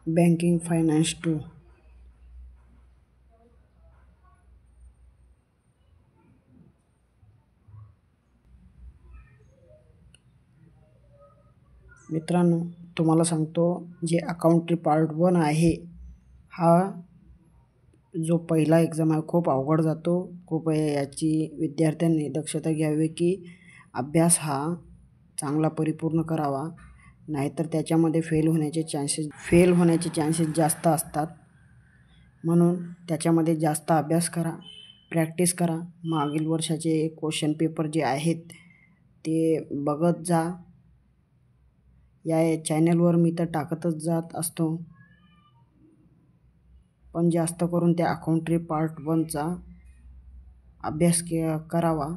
Banking finance 2. मित्रांनो, तुम्हाला सांगतो, जे अकाउंटरी पार्ट 1 आहे, हा जो पहिला एक्झाम आहे खूप अवघड जातो. कृपया याची विद्यार्थ्यांनी दक्षता घ्यावी की अभ्यास हा चांगला परिपूर्ण करावा, नाहीतर त्याच्यामध्ये फेल होण्याचे चान्सेस जास्त असतात. म्हणून त्याच्यामध्ये जास्त अभ्यास करा, प्रॅक्टिस करा. मागील वर्षाचे क्वेश्चन पेपर जे आहेत ते बघत जा. या चॅनलवर मी तर टाकतच जात असतो, पण जास्त करून त्या अकाउंटरी पार्ट 1चा अभ्यास करावा.